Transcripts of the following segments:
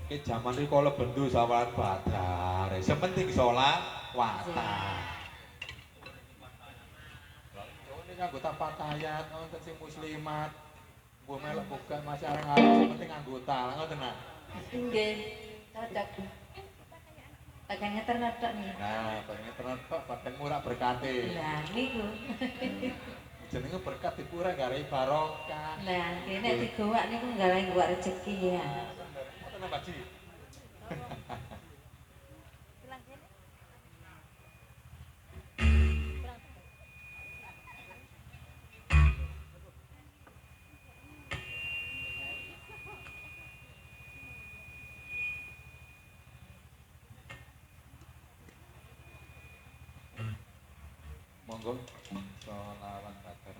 Ki jaman iki kala bendu salat badar. Sepenting salat wata. Ini anggota pakaian, wonten sing muslimat. Mbok melok bukan masyarakat, penting anggota, ngoten nah. Nggih, cocok. Pakai ngeternet tok nih. Nah, pengen terus kok paten murah berkate. Nah, niku. Jenenge berkat dipura gare barokah. Nah, kene digowak niku nggalahi gowak rezeki ya. Ngoten Pak Ji. Monggo sholawat badar.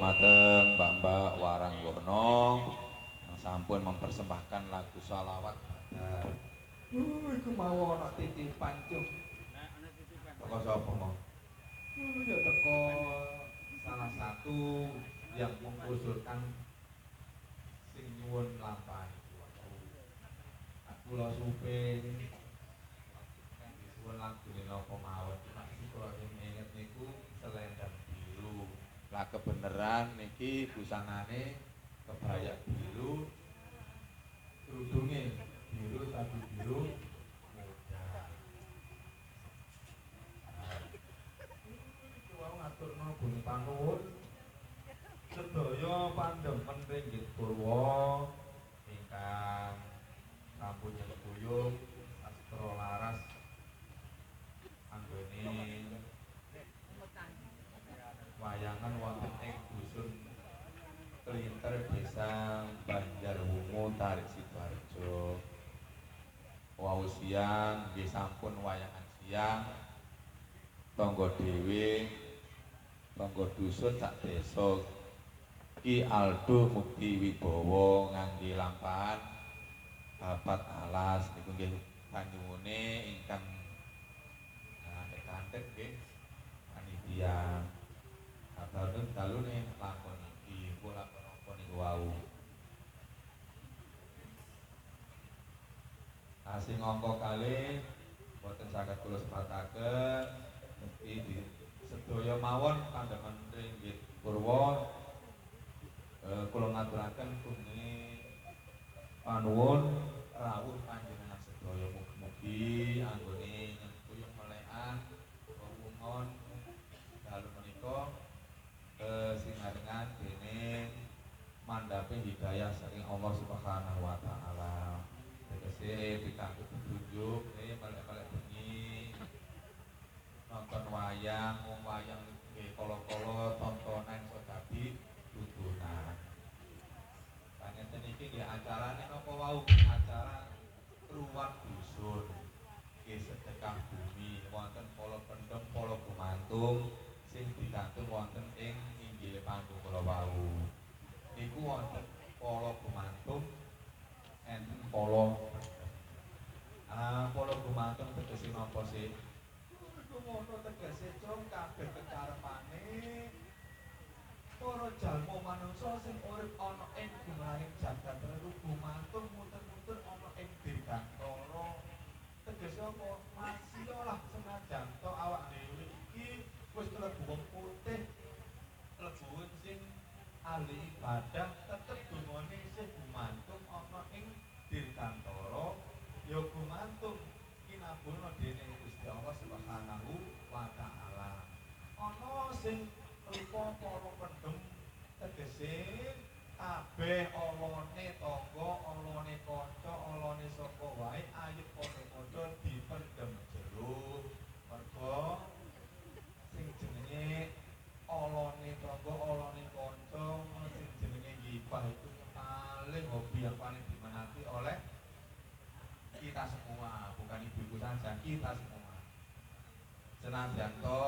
dumateng Mbak-mbak Waranggono yang sampun mempersembahkan lagu shalawat badar. Iku mau ana titipan cung. Teko sapa mau? Ya teko salah satu yang mengusulkan sing nyuwun lampahan. Kula suping disuwun lagune napa mawon. Nek kula inget niku selendang biru. Lah kebenaran niki busanane kebaya biru, kerudunge biru tapi biru muda. Iku wau ngaturno bumi panuwun sedaya pandemen ringgit purwa ingkang sampun nyelebuyung astra laras anggone wayangan wonten ing dusun Klinter Desa Banjarwungu Tarik Sidoarjo. Wau siang nggih sampun wayangan siang tangga dhewe tangga dusun sak desa Ki Aldo Mukti Wibowo ngangge lampahan papat alas niku nggih panyuwune ingkang kanthek nggih panitia. Dalune lakon iki kula lakon niku wau. Sing angka kalih boten saged kula sepataken mesti sedaya mawon pandemen ringgit purwa kula ngaturaken kumi panuwun rawuh panjenengan sedaya mugi-mugi anggone nyempuyung melekan wewungon dalu menika sinarengan dening mandhape hidayah saking Allah Subhanahu wa taala. Tegese pikantuk petunjuk melek-melek bengi nonton wayang, wayang nggih kala-kala tontonan iso dadi tutunan. Panjenengan iki nggih acarane napa wau? Acara ruwat dusun. Nggih sedekah bumi wonten pala pendem, pala gumantung sing digantung wonten ing inggile panggung kula wau. Niku wonten pala gumantung enten pala pala gumantung tegese napa sih? Ngono tegese cung kabeh kekarepane para jalma manungsa sing urip ana ing gumraning jagat reru gumantung muter-muter ana ing dirgantara. Tegese apa? Masya lah senajan to awak dhewe iki wis klebu wong putih, klebu sing ahli ibadah, tetep dungane isih gumantung ana ing dirgantara, ya gumantung kinabulna dening Gusti Allah Subhanahu wa taala. Ana sing rupa para pendem tegese kabeh olone tangga, olone kanca, olone sapa wae ayo padha-padha dipendem jero. Mergo sing jenenge olone tangga, olone kanca, sing jenenge gibah itu paling hobi yang paling diminati oleh kita semua, bukan ibu-ibu saja, kita semua. Senajan to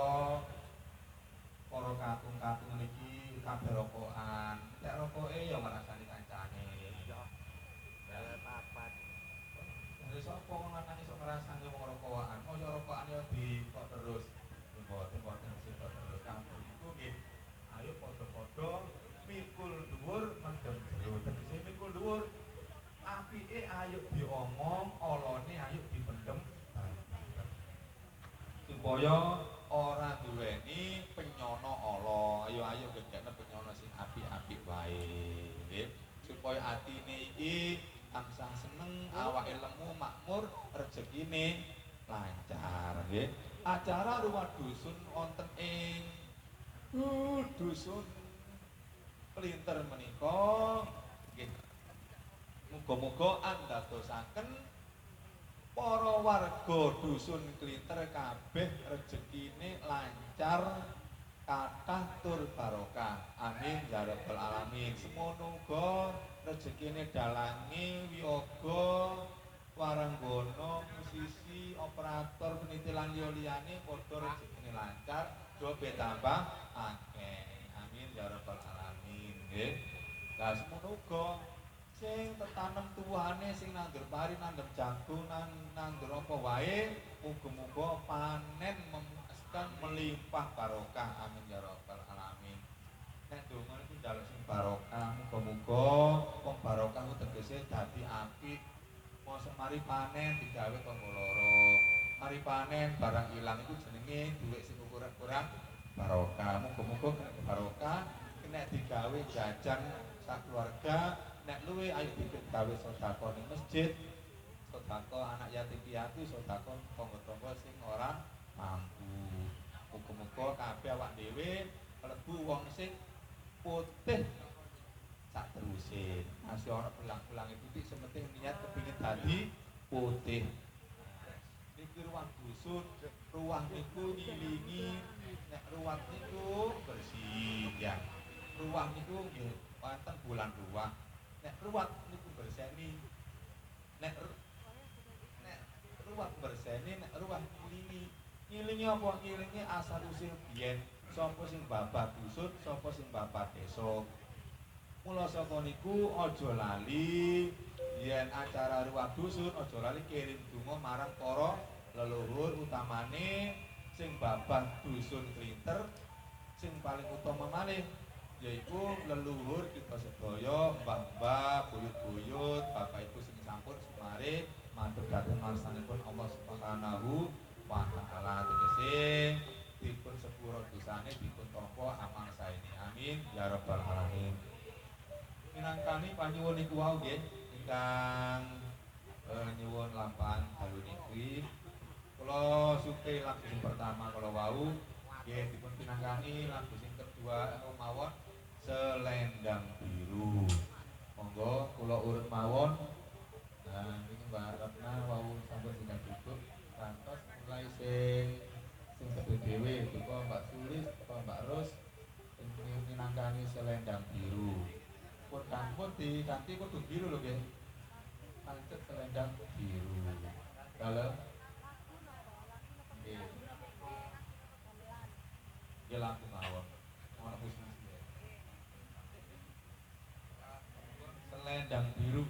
para katung-katung niki kabeh rokokan, nek rokoke ya ngrasani kancane. Ya papat. Dari sapa ngono iso ngrasani wong rokokan, ojo rokokan ya dikok terus. Mboten sing terus kampung iku nggih. Ayo padha-padha mikul dhuwur mendem jero. Tegese mikul dhuwur apike ayo diomong, olone ayo dipendem. Supaya ora duweni penyono ala. Ayo gedhekne penyono sing apik-apik wae, nggih. Supaya atine iki tansah seneng, awake lemu, makmur, rezekine lancar, nggih. Acara ruwat dusun wonten ing dusun Klinter menika nggih. Muga-muga andadosaken para warga dusun Klinter kabeh rezekine lancar, kathah tur barokah. Amin ya rabbal alamin. Semono uga rezekine dalange wiyaga waranggono musisi operator peniti lan liyane padha rezekine lancar, do tambah akeh. Amin ya rabbal alamin. Nggih. Lah semono uga sing tetanem tuwane sing nandur pari, nandur jagung, nandur apa wae, muga-muga panen memuaskan melimpah barokah. Amin ya rabbal alamin. Nek donga niku njaluk sing barokah, muga-muga wong barokah ku tegese dadi apik. Mosok mari panen digawe tangga loro. Mari panen barang ilang iku jenenge dhuwit sing kurang-kurang barokah. Muga-muga kena barokah, kena digawe jajan sakeluarga. Nek luwe ayo digawe sedekah ning masjid, sedekah anak yatim piatu, sedekah tangga-tangga sing ora mampu. Muga-muga kabeh awak dhewe mlebu wong sing putih sak teruse. Masih ana pulang-pulange titik sementing niat kepingin dadi putih. Niki ruang dusun, ruang niku ngilingi, nek ruang niku bersih ya. Ruang niku nggih wonten bulan ruang. Nek ruwat niku berseni. Nek ruwat berseni, nek ruwah ngilingi. Ngilingi apa? Ngilingi asal usul biyen. Sapa sing babat dusun, sapa sing babat desa. Mula saka niku aja lali yen acara ruwah dusun, aja lali kirim donga marang para leluhur, utamane sing babat dusun klinter, sing paling utama malih yaiku leluhur kita sedaya, mbah-mbah, buyut-buyut, bapak ibu sing sampun sumare matur dhateng ngarsanipun Allah Subhanahu wa taala, tegese dipun sepuro dosane, dipun tampa amal saene. Amin ya rabbal alamin. Minangkani panyuwun niku wau nggih ingkang nyuwun lampahan dalu niki. Kula suke lagu sing pertama kala wau nggih dipun pinangkani lagu sing kedua mawon Selendang Biru. Monggo kula urut mawon. Nah niki Mbak Ratna wau sampun sing tutup kantos mulai sing kedhe dhewe kula Mbak Sulis, Mbak Ros sing minangkani Selendang Biru. Pun kampun diganti kudu biru lho nggih. Pancet selendang biru. Kalau nggih. Nggih langsung mawon. Ono khusus. Selendang biru.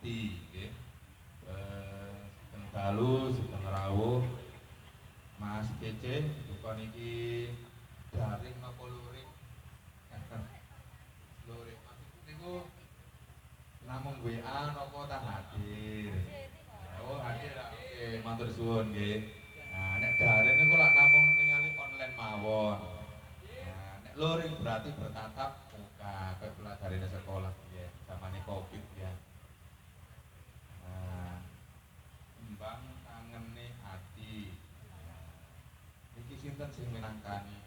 Ati nggih. Sugeng dalu, sugeng rawuh. Mas Kece, bukan iki daring napa luring? Luring maksud niku namung WA napa tah hadir? Oh, hadir lah. Oke, matur suwun nggih. Nah, nek daring niku lak namung ningali online mawon. Nah, nek luring berarti bertatap muka, kayak pelajaran sekolah ya, zamane Covid ya. Nah, kembang kangene ati. Iki sinten sing minangkani?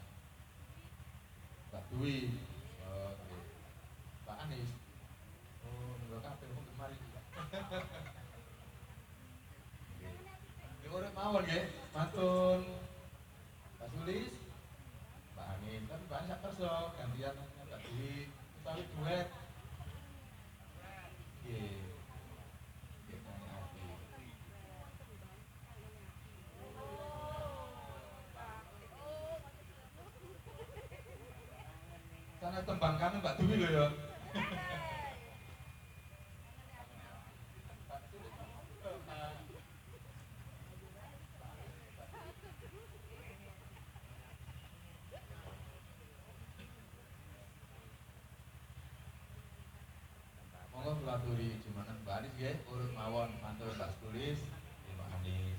Mbak Dwi. Oke. Mbak Anis. Oh, lho kabeh wong kemari. Nggih. Urip mawon nggih. Mantun. Mbak Sulis. Mbak Anis, tapi Mbak Anis sak kersa gantian Mbak Dwi. Utawi duet. Nggih. Nggih, kangge ati. Sana tembang kangen Mbak Dwi lho ya. Monggo kula aturi jumeneng Mbak Anis nggih, urut mawon mantul Mbak Sulis, Mbak Anis.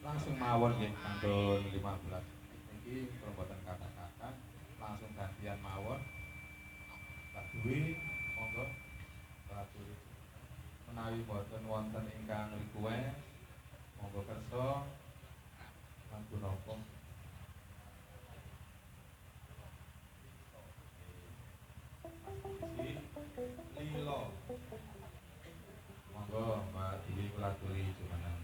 Langsung mawon nggih kantun 15 iki perbuatan kata-kata langsung gantian mawon Pak Dwi monggo Pak Dwi menawi boten wonten ingkang request monggo kersa lagu napa Lilo monggo Mbak Dewi Kulaturi jumeneng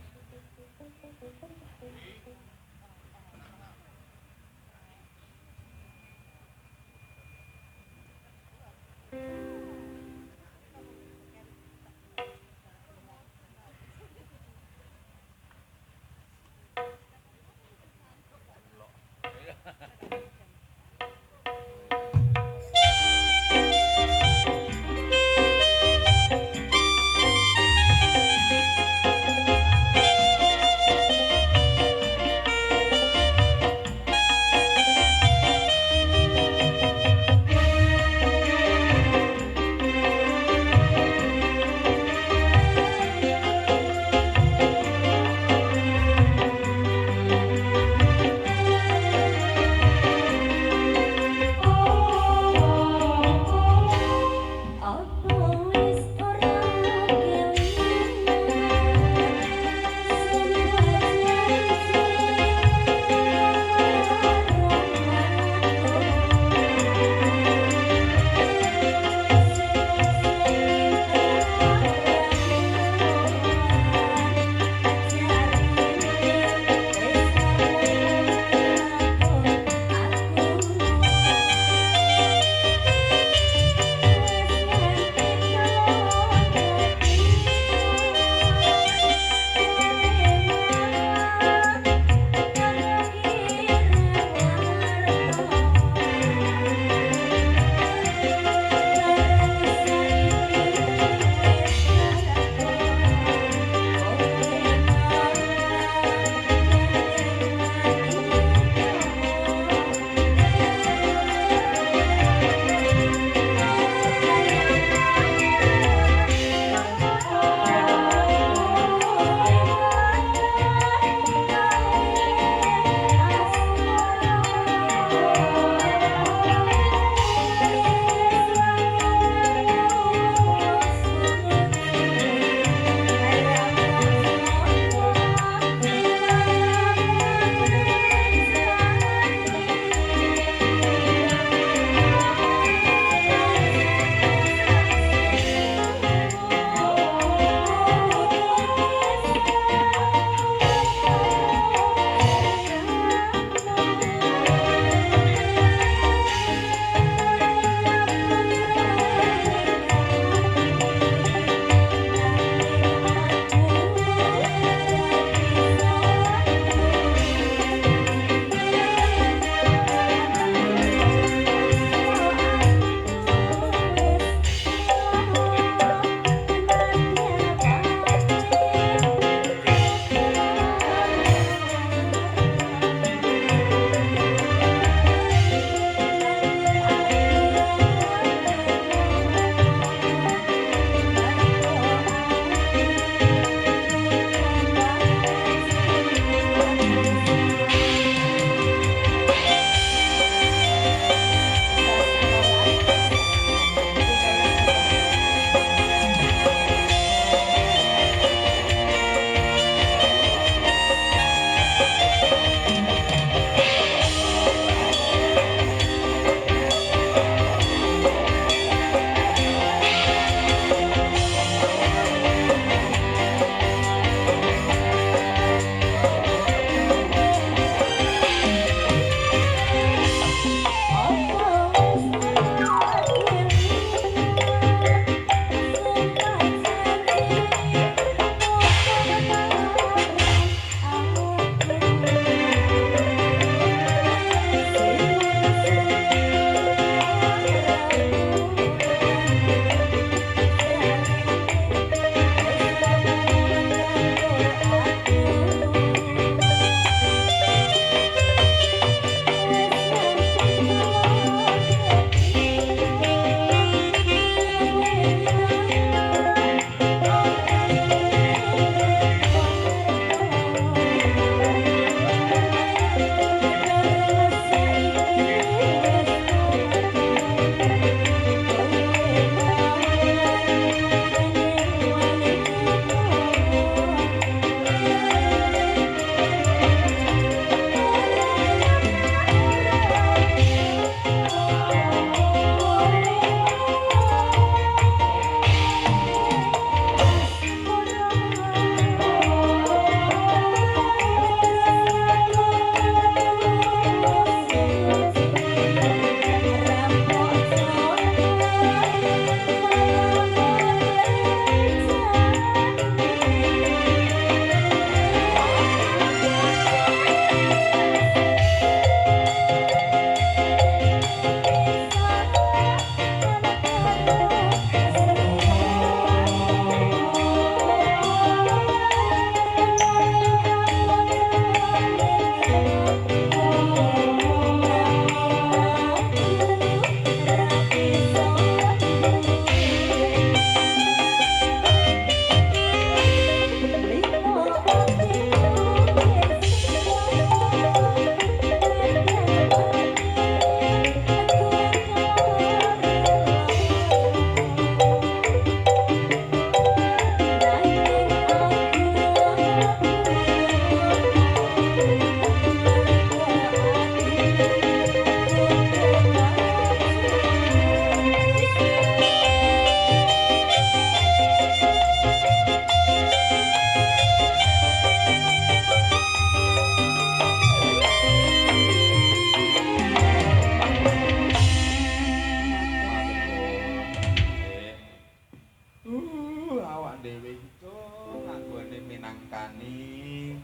ngrasani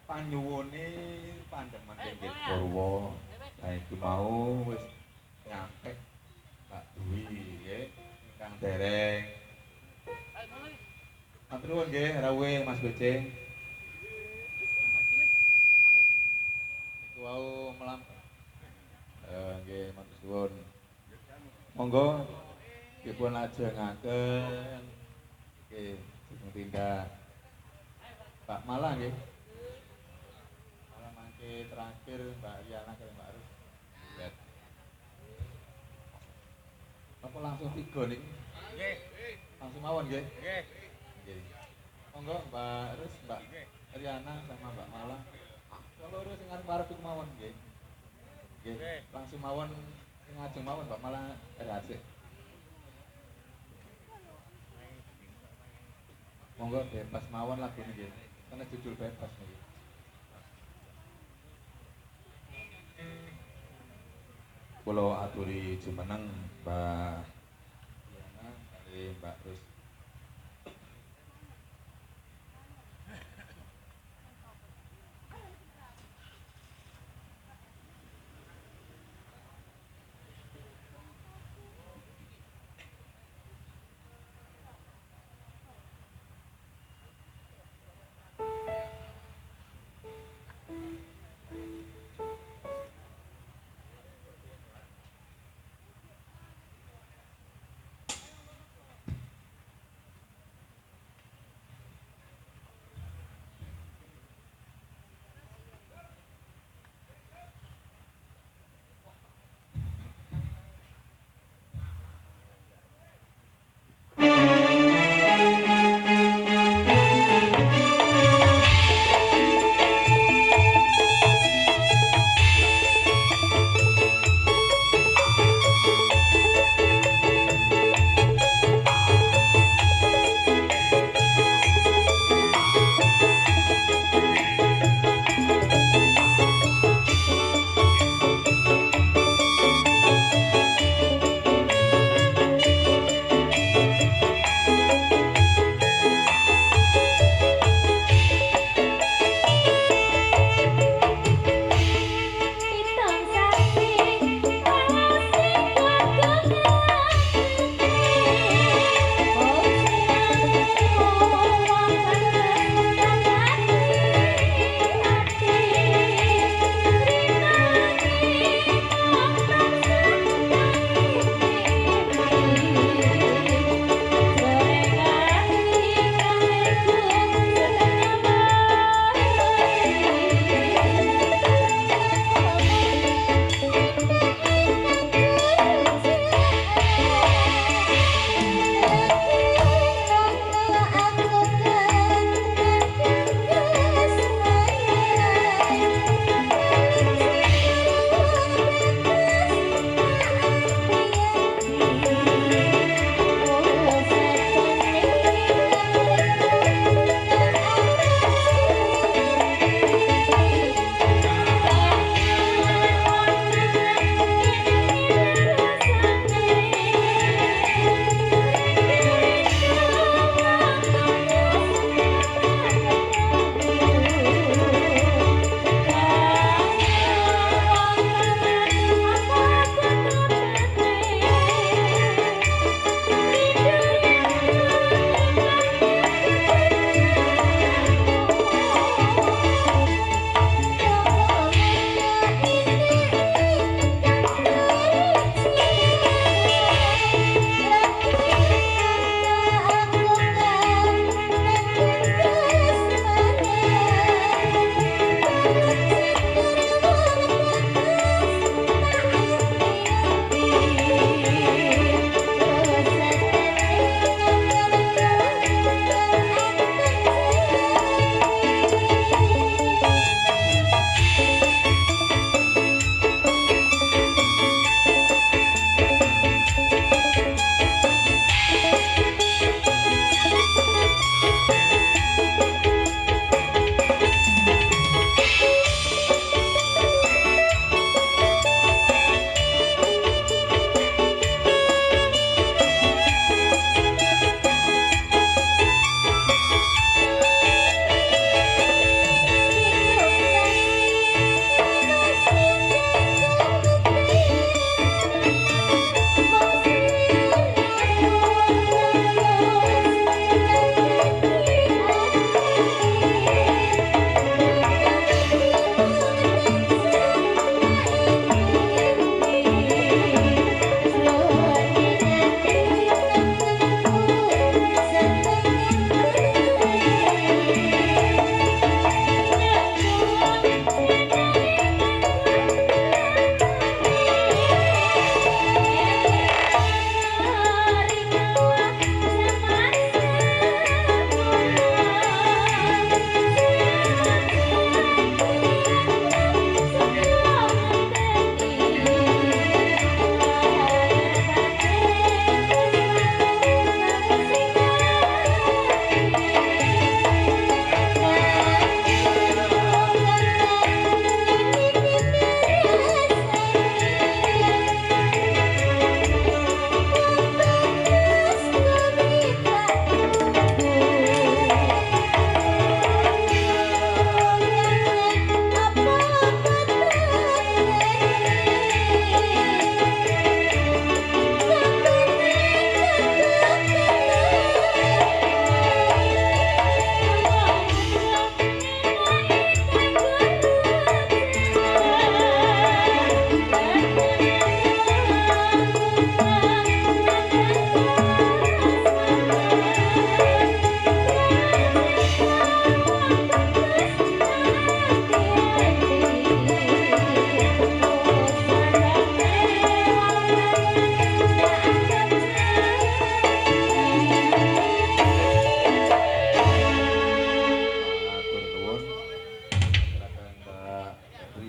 panyuwune pandemen inggih Purwa. Lah iku mau wis nyampe Mbak Dwi nggih ingkang dereng. Matur nuwun nggih rawuh Mas Beceng. Iku wau melam. Nggih matur suwun. Monggo dipun lajengaken nggih sing tindak Pak Malah nggih. Malah mangke terakhir Mbak Riana kali Mbak Arus. Lihat. Apa langsung 3 niki? Nggih. Langsung mawon nggih. Nggih. Nggih. Monggo Mbak Arus, Mbak Riana sama Mbak Malah. Kalau urus sing arep iku mawon nggih. Nggih. Langsung mawon sing ajeng mawon Mbak Malah asik. Monggo bebas mawon lagu niki. Karena judul bebas niki. Kula aturi jumeneng Mbak Diana kali Mbak Rus.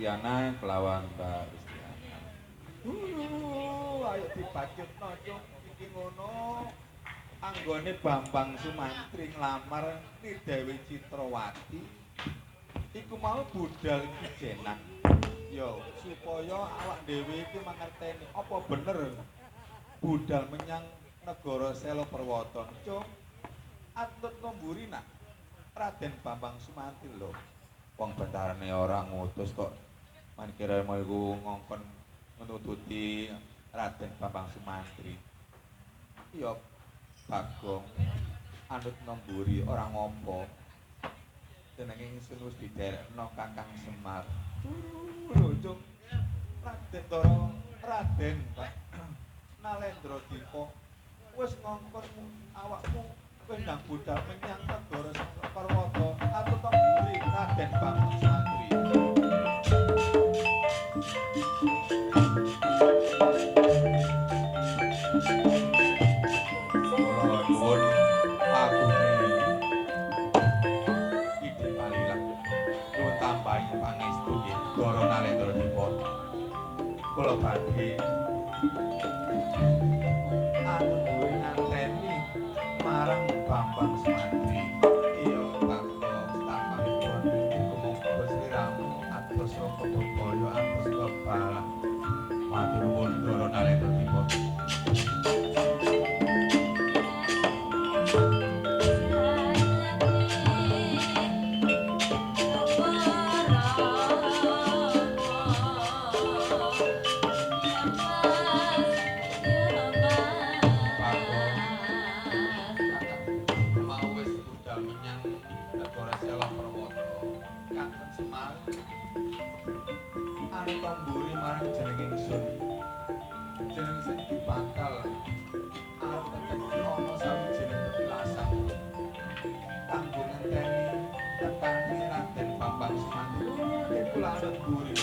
Rustiana kelawan Mbak Rustiana. Ayo dibacutno cung iki ngono. Anggone Bambang Sumantri nglamar Ni Dewi Citrawati. Iku mau budal kijenan. Yo, supaya awak dhewe iki mangerteni apa bener budal menyang negara Sela Perwata. Cung, atut nomburi nak Raden Bambang Sumantri lho. Wong bentarane ora ngutus kok. Man kira mau iku ngongkon menututi Raden Bambang Sumantri. Iya, Bagong anut nomburi ora ngopo. Jenenge ingsun wis diderekno Kakang Semar. lho cung. Raden Dara, Raden Pak Nalendra Dipa wis ngongkon awakmu kowe ndang budal menyang negara Sela Perwata. Atut nomburi Raden Bambang Sumantri. Kula nuwun agunge ide palilah. Nuwun tambahi pangestu nggih Dara Nalendra Dipa. Kula badhe atut duwe nganteni marang Bambang Sumantri. Iya Bagong tapanipun muga sliramu atus saka bebaya atus kebalan. Matur nuwun Dara Nalendra Dipa. Mau wis budal menyang negara Sela Perwata. Kakang Semar anu tamburi marang jeneng ingsun. Jeneng sing dibakal arep tetep ana sawijining petilasan kanggo ngenteni tekane Raden Bambang Sumantri. Kula anut buri.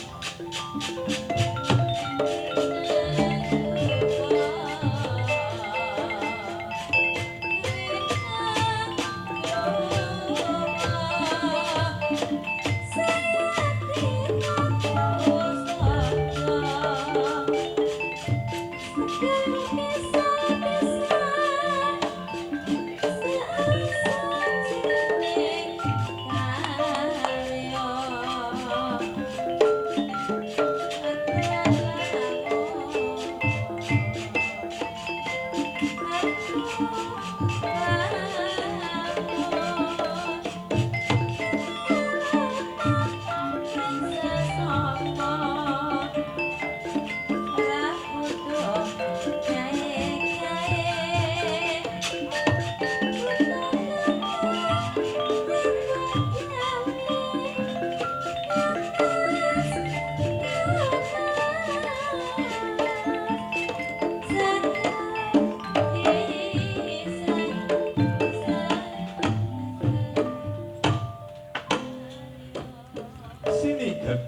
Sinigek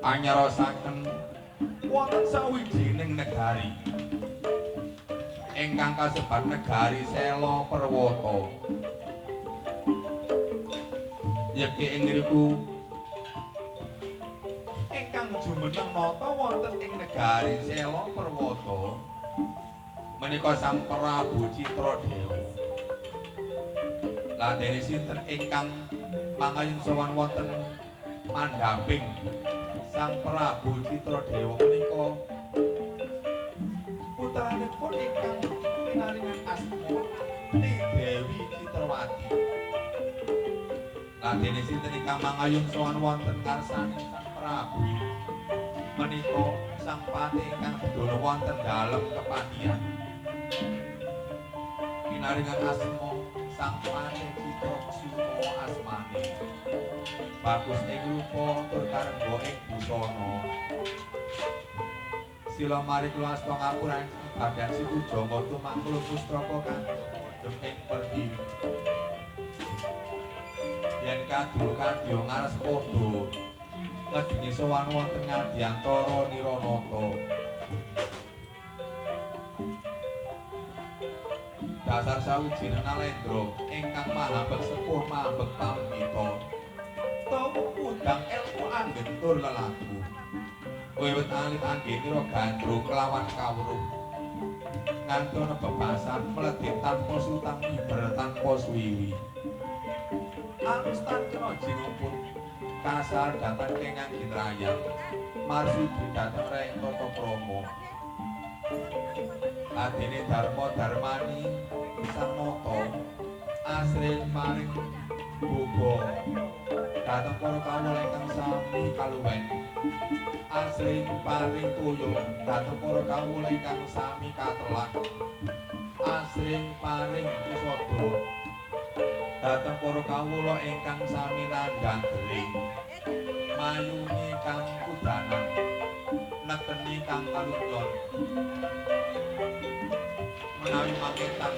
Panyarosaken wonten sawijining negari ingkang kasebat negari Sela Perwata. Yeke ing ngriku ingkang jumeneng nata wonten ing negari Sela Perwata menika Sang Prabu Citradewa. Lah dene sinten ingkang mangayun sowan wonten mandhaping Sang Prabu Citradewa menika putranipun ingkang pinaringan asma Ni Dewi Citrawati. Lah dene sinten ingkang mangayun sowan wonten ngarsane Sang Prabu menika Sang Pati ingkang dono wonten dalem kepandian. Pinaringan asma Sang Pati Citra asmane. Bagus ing rupa tur karengga ing busana. Sila mari kula asta ngapura badan situ Janga tumangkul pustraka kang mudhep ing pertiwi. Yen kadul kadya ngares padha ngedingi sowan wonten Ngadyantara Niranata. Dasar sawijining Nalendra ingkang mahambek sepuh mahambek pamita. Tawu undang ilmu anggentur lelaku. Wiwit alit anggenira gandrung kelawan kawruh. Nganti ana bebasan mledhet tanpa sutang miber tanpa suwiwi. Anustan kena jinumpun kasar datang kenging Ginrayang. Marsudi dateng Reng Tata Krama. Adene Darma Darmani Sang Nata asring paring boga dateng para kawula ingkang sami kaluwen. Asring paring toya dateng para kawula ingkang sami katelah. Asring paring pusada dateng para kawula ingkang sami nandhang deling. Mayuni kang kudanan nekeni kang kalunyon menawi maketan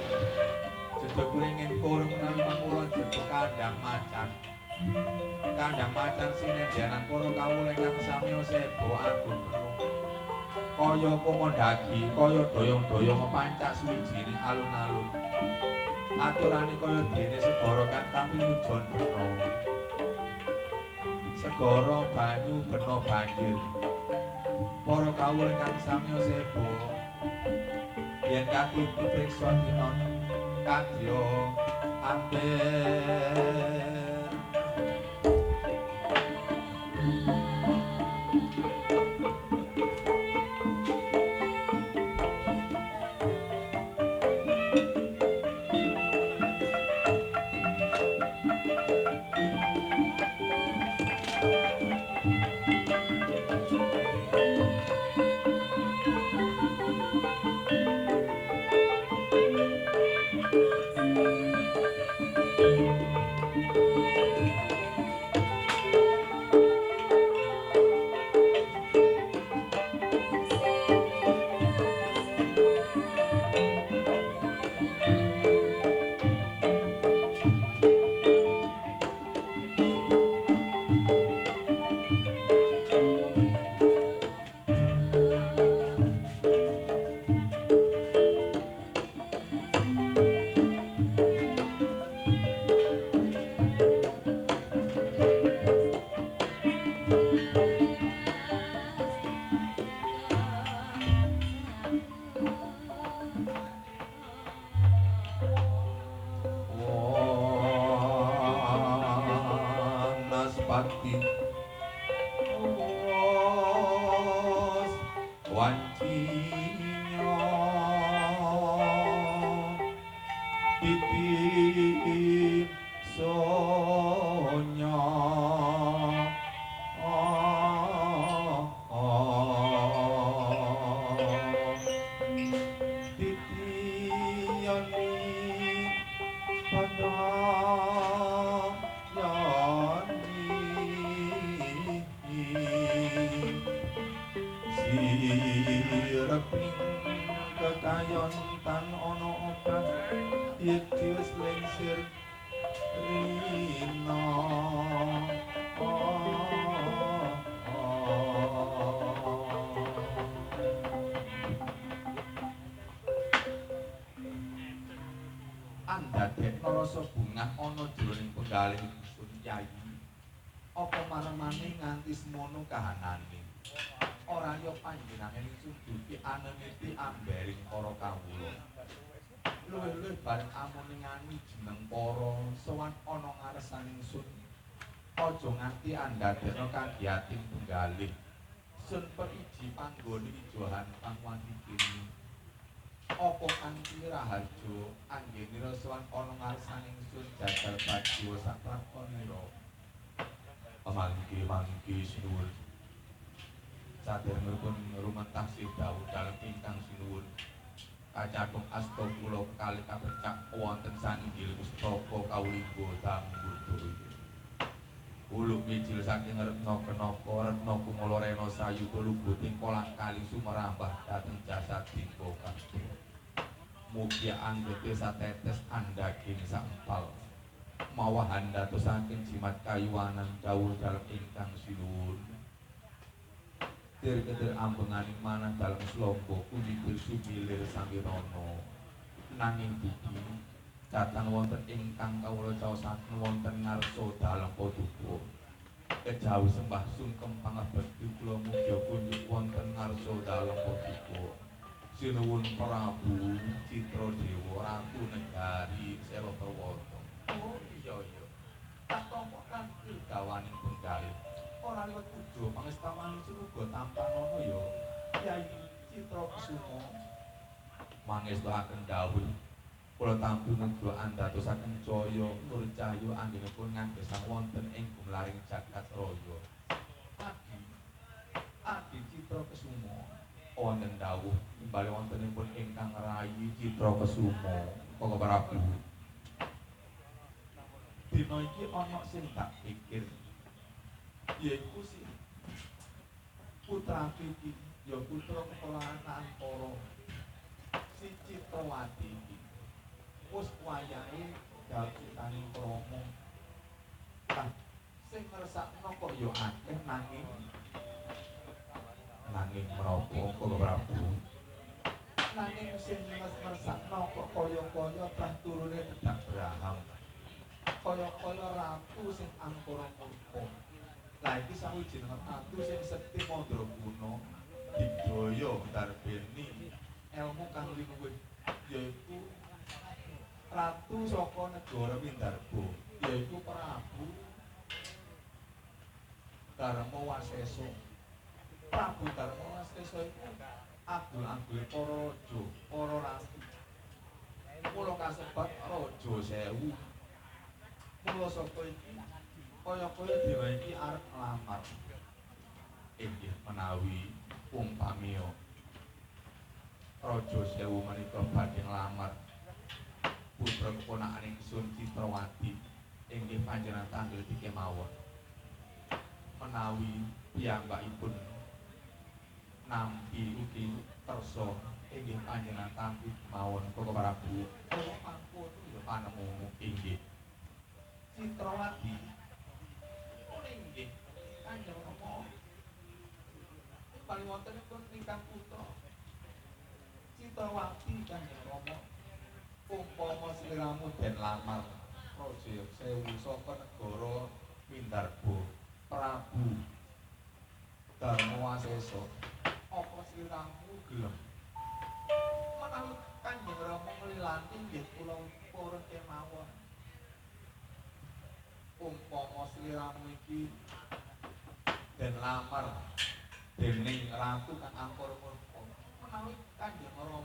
jedha kuringin kur menawi mangkula jedha kandhang macan sinendhanan para kawula ingkang sami sebo agung kaya kumandhagi kaya doyong-doyong pancak suwijining alun-alun aturane kaya dene segara kang kapinujon beno segara banyu beno banjir para kawula ingkang sami sebo yen kaki dipriksa dinon kadya amber andadekno rasa bungah ana jroning penggalih ingsun Yayi. Apa maremane nganti semono kahanane. Ora ya panjenengan ingsun duki aneniti ambering para kawula. Luwih-luwih bareng amune ngani jeneng para sowan ana ngaresaning ingsun. Aja nganti andadekno kagiyating penggalih. Sun periji panggone ijohan pangwati kene. Apa kanthi raharja anggenira sowan ana ngarsaning ingsun jajal badya saprakonira. Mangki sinuwun. Sadèrèngipun rumentah dawuh dalem ingkang sinuwun. Kacatung asta kula kalih kapecak wonten sanggil pustaka kawuliga Dambudaya. Uluk mijil saking Retna Kenaka Retna Kumala Rena sayuta lubuting kolang kali sumerambah dhateng jasading kabeh. Mugi anggete satetes andhaging sampal mawa handatos saking jimat kayuwanan dawuh dalem ingkang sinuwun. Dir-dir ambenganing manah dalem slamba punika sumilir samirana nanging dugi datang wonten ingkang kawula caosaken wonten ngarsa dalem paduka. Kejawi sembah sungkem pangabekti kula mugi kunjuk Manungsa dalem punika sinuwun Prabu Citradewa Ratu Negari Selaperwata. Oh iya iya. Tak tampa kanthi gawaning penggalih. Ora liwat puja pangesta manungsa uga tampanana ya. Kyai Citrakusuma mangestaken dawuh kula tampi muga andhatosaken caya nur cahya anggenipun nganggesang wonten ing gumlaring jagat raya. Adi Citrakusuma wonten dawuh timbali wontenipun ingkang rayi Citrakusuma Koko Prabu. Dina iki ana sing tak pikir yaiku si putra iki ya putra keponakan para si Citrawati iki wis wayahe dhateng Rama. Lah sing ngresakno kok ya akeh nanging menapa Koko Prabu. Nanging sing ngresakno kok kaya-kaya tah turune Dedak Braham. Kaya-kaya ratu sing angkara murka. Lah iki sawijining ratu sing sekti mandraguna digaya ndarbeni ilmu kang linuwih yaiku ratu saka negara Windarba yaiku Prabu Darmawasesa. Prabu Darmawasesa iku agul-agule para raja, para ratu. Mula kasebat Raja Sewu. Mula saka iki kaya-kaya dewa iki arep nglamar. Inggih menawi umpamiya Raja Sewu menika badhe nglamar putra keponakan ingsun Citrawati inggih panjenengan tanggel dikemawon. Menawi piyambakipun nampi ugi kersa inggih panjenengan tampi mawon Koko Prabu. Kula pangkon ya panemu inggih Citrawati. Inggih Kanjeng Rama. Paling wontenipun ingkang putra Citrawati Kanjeng Rama. Umpama sliramu den lamar Raja Sewu saka negara Windarba Prabu Darmawasesa, apa sliramu gelem? Menawi Kanjeng Rama nglilanti nggih kula purun kemawon. Umpama sliramu iki den lamar dening ratu kang angkara murka, menawi Kanjeng Rama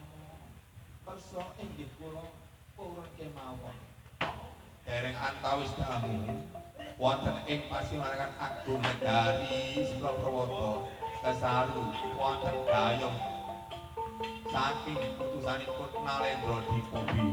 kersa inggih kula purun kemawon. Dereng antawis damu wonten ing pasimarangan Agung Negari Selaperwata kesaru wonten gayung saking putusanipun Nalendra Dipobi.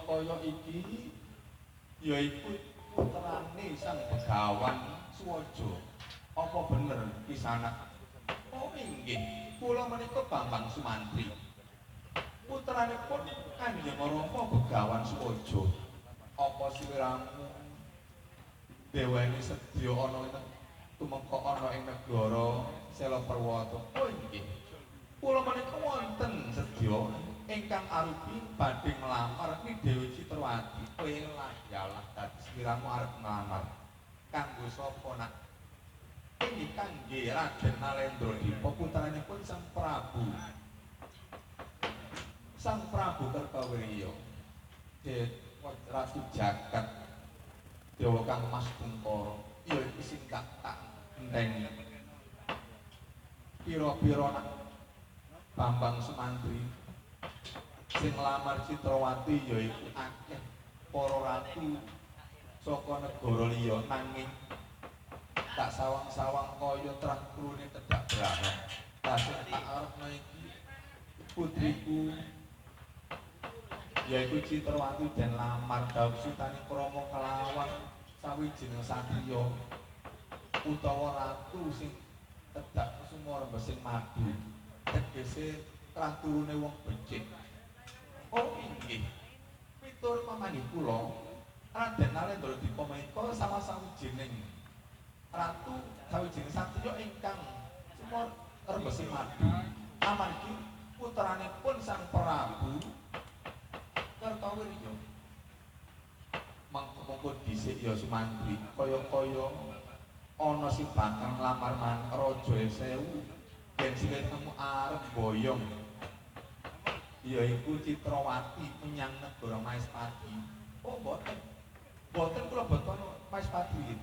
Kaya iki yaiku putrane Sang Begawan Suwaja. Apa bener pisanak? Oh inggih, kula menika Bambang Sumantri. Putranipun Kanjeng Rama Begawan Suwaja. Apa sliramu deweni sedya ana ing tumeka ana ing negara Sela Perwata. Oh inggih. Kula menika wonten sedya ingkang arupi badhe nglamar ni Dewi Citrowati. Kowe yalah dadi sliramu arep nglamar. Kanggo sapa nak? Inggih kangge Raden Nalendra Dipa putranipun Sang Prabu. Sang Prabu Kertawirya. Ratu Jagat Dewa Kang Mas Bungkara. Ya iki sing tak enteng. Pira-pira nak Bambang Sumantri sing nglamar Citrawati yaiku akeh para ratu saka negara liya nanging tak sawang-sawang kaya terang krune tedak brana. Tasih tak arepno iki putriku yaiku Citrawati den lamar dawuh Sutani Krama kelawan sawijining satriya utawa ratu sing tedak sumur besing madu. Tegese terang turune wong becik. Oh inggih. Pitur pamanggih kula Raden Nalendra Dipa menika salah sawijining ratu sawijining satriya ingkang sumur rebesing madu. Amargi putranipun Sang Prabu Kertawirya. Mangko dhisik ya Sumantri kaya-kaya ana sing bakal nglamar man Raja Sewu yen sing ketemu arep boyong yaiku Citrawati menyang negara Maespati. Oh mboten kula boten Maespati.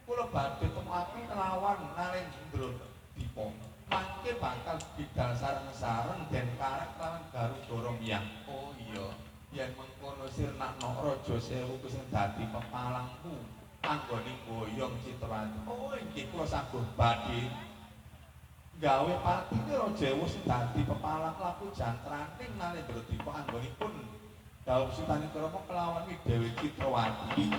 Kula badhe temake kelawan Nalendra Dipa. Mangke bakal bidal sareng-sareng den karek kelawan Garudara Miyang. Oh iya, yen mengkono sirnakno Raja Sewu ku sing dadi pepalangku anggone boyong Citrawati. Oh inggih kula saguh badhe gawe patine Raja Sewu sing dadi pepalang laku jantraning Nalendra Dipa anggonipun dawuh Sutani Krama kelawan Dewi Citrawati.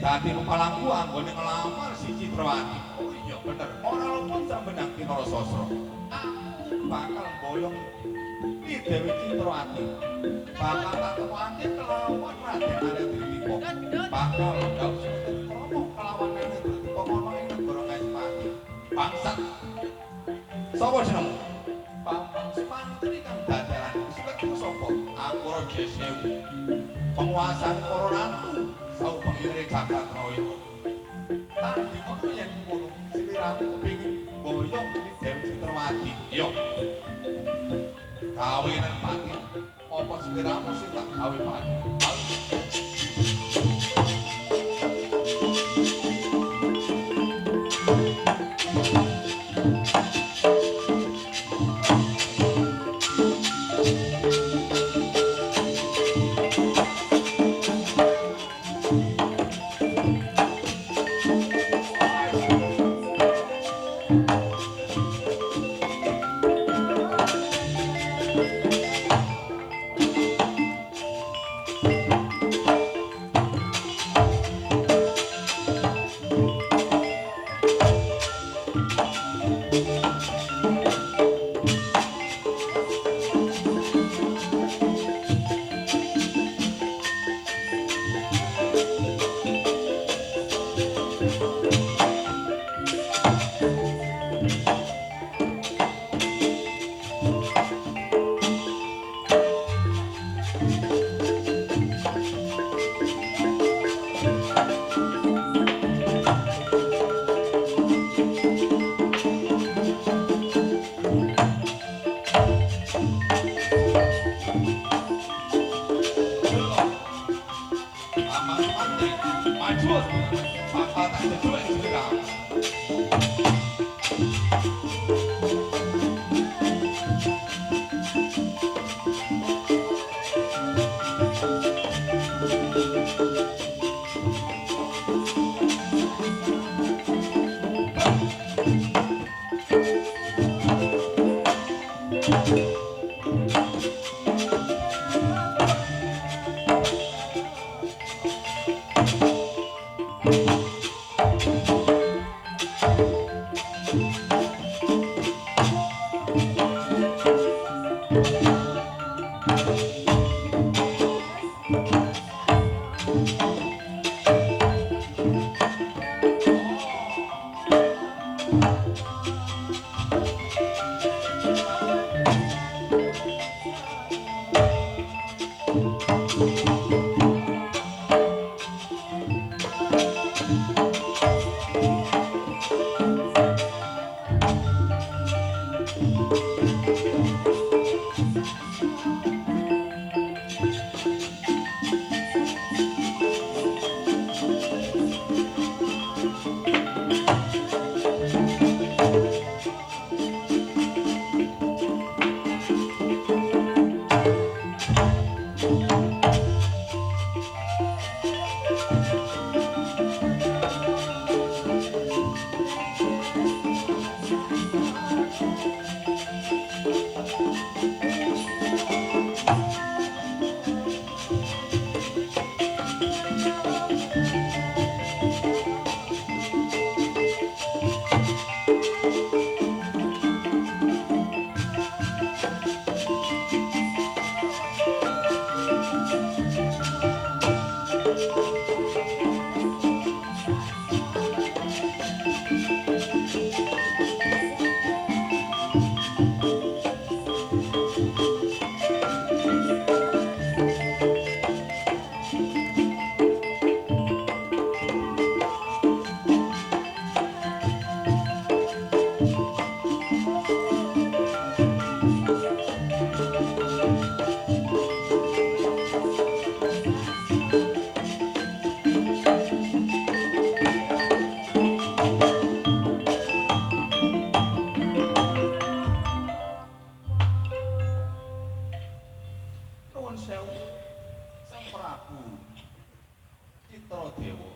Dadi kepalaku anggone nglamar si Citrawati. Oh iya bener, ora luput sampeyan Kinara Sasra. Aku bakal boyong iki Dewi Citrawati. Bakal tak temokake kelawan Raden Nalendra Dipa. Bakal dawuh Sutani Krama kelawan Nalendra Dipa ana ing negara Maespati. Bangsat. Sapa jenengmu? Bambang Sumantri kang dadalan Gusti sapa? Aku Raja Sewu. Penguasaan para ratu sau pengire jagat raya. Tadi ngono yen ngono sliramu kepengin boyong Dewi Citrawati. Yo. Kawinan pati. Apa sliramu sing tak gawe pati? jejut. Bakal tak jejut ing sliramu. Nuwun sewu, Sang Prabu Citradewa.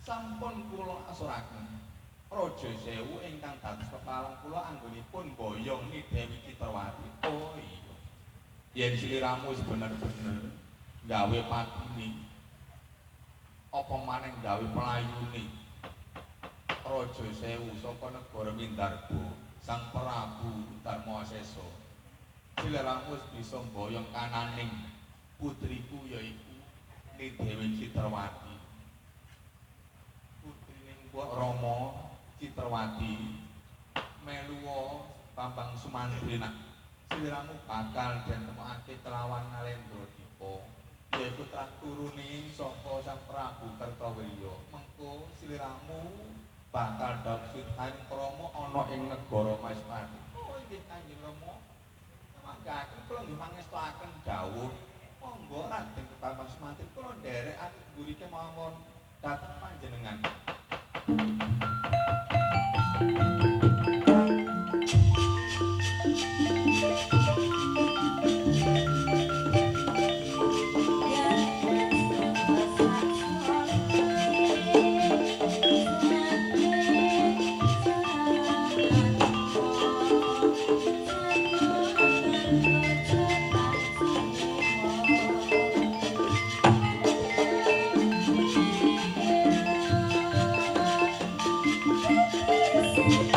Sampun kula asuraken Raja Sewu ingkang dados pepalang kula anggonipun boyong ni Dewi Citrawati. Oh iya. Yen sliramu wis bener-bener gawe patine, apa maneh gawe pelayune Raja Sewu saka negara Windarba, Sang Prabu Darmasesa. Sliramu wis bisa boyong kananing putriku yaiku Ni Dewi Citrawati. Putrining Mbok Rama Citrawati melu Bambang Sumantri nak. Sliramu bakal den temokake kelawan Nalendra Dipa, yaiku trah turune saka Sang Prabu Kertawirya. Mengko sliramu bakal dapet Kanjeng Rama ana ing negara Maespati. Oh inggih Kanjeng Rama. Mangkaken kula nggih mangestoaken dawuh monggo Raden Bambang Sumantri kula nderekaken gurike mawon dhateng panjenengan. Thank you.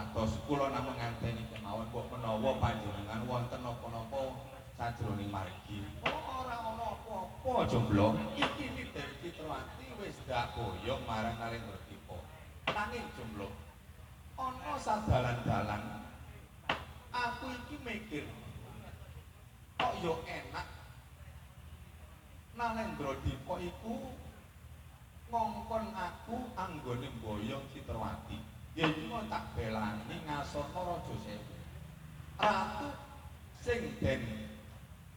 supados kula namung nganteni kemawon mbok menawa panjenengan wonten napa-napa sajroning margi. Ora ana apa-apa jomblo. Iki Dewi Citrawati wis dak boyong marang Nalendra Dipa. Nanging jomblo ana sadalan-dalan aku iki mikir kok yo enak Nalendra Dipa iku ngongkon aku anggone boyong Citrawati. Yen ngono tak belani ngasorno Raja Sewu. Ratu sing den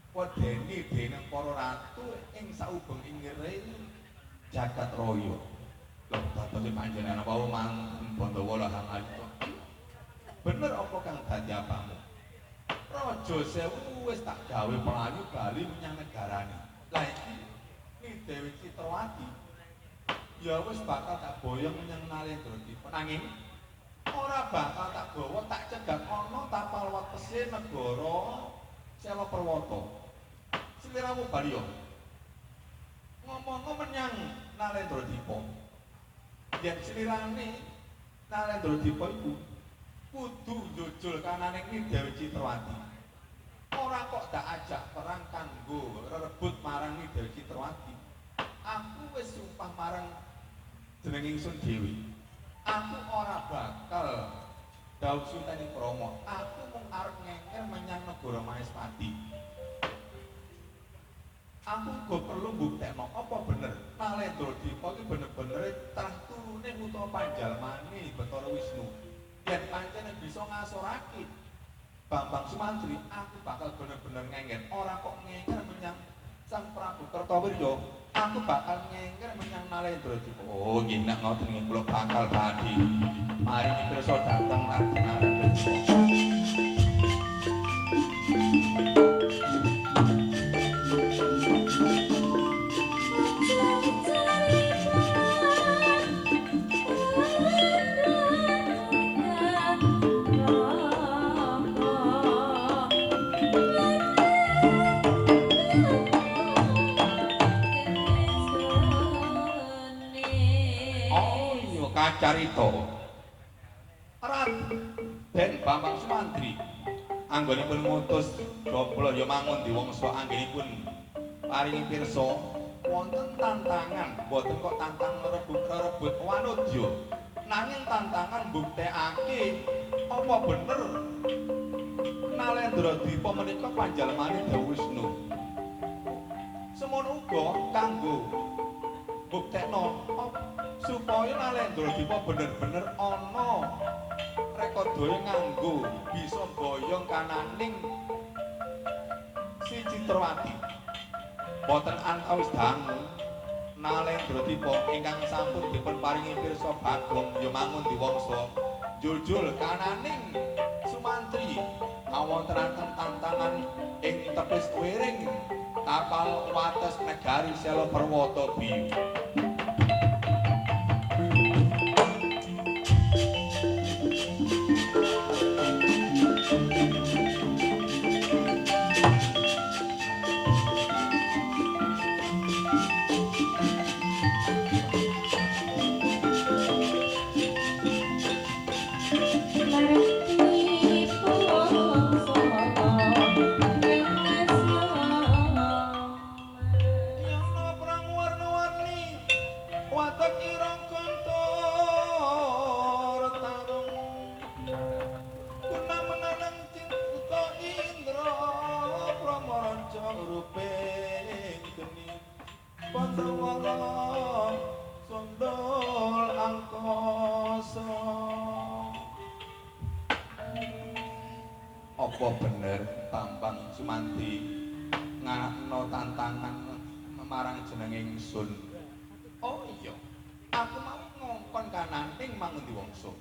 wedeni dening para ratu ing saubeng ingire jagat raya. Lho dados panjenengan wau mang Bandhawa Hang Alita. Bener apa kang dadi apamu? Raja Sewu wis tak gawe pelayu bali menyang negarane. Lah iki Dewi Citrawati ya wis bakal tak boyong menyang Nalendra Dipa. Nanging ora bakal tak gawa tak cegat ana tapal watese negara Sela Perwata. Sliramu bali yo. Ngomong menyang Nalendra Dipa. Yen slirane Nalendra Dipa iku kudu njujul kananing Dewi Citrawati. Ora kok dak ajak perang kanggo rebut marang Dewi Citrawati. Aku wis sumpah marang jeneng ingsun dhewe. Aku ora bakal dawuh Suntani Krama. Aku mung arep ngengker menyang negara Mahespati. Aku go perlu mbuktekno apa bener Nalendra Dipa iki bener-bener trah turune utawa panjalmane Bathara Wisnu. Yen pancen bisa ngasorake Bambang Sumantri, aku bakal bener-bener ngengker. Ora kok ngengker menyang Sang Prabu Kertawirya. Aku bakal ngengker menyang Nalendra Dipa. Oh, nggih nek ngoten nggih kula bakal badhe. Mari pirsa dateng Ratu Nalendra Dipa. Kacarita Raden Bambang Sumantri anggonipun ngutus Doblo ya mangun diwangsa anggenipun paringi pirsa wonten tantangan boten kok tantang rebut wanodya nanging tantangan mbuktekake apa bener Nalendra Dipa menika panjalmane Dewa Wisnu. Semono uga kanggo buktekno supaya Nalendra Dipa bener-bener ana rekodaya nganggo bisa boyong kananing si Citrawati. Boten antawis dangu Nalendra Dipa ingkang sampun dipun paringi pirsa Bagong ya mangun diwangsa jujul kananing Sumantri kawontenaken tantangan ing tepis wiring kapal wates negari Sela Perwata Biyu. Apa bener Bambang Sumantri nganakno tantangan marang jeneng ingsun? Oh iya, aku mau ngongkon kananing mangun diwangsa.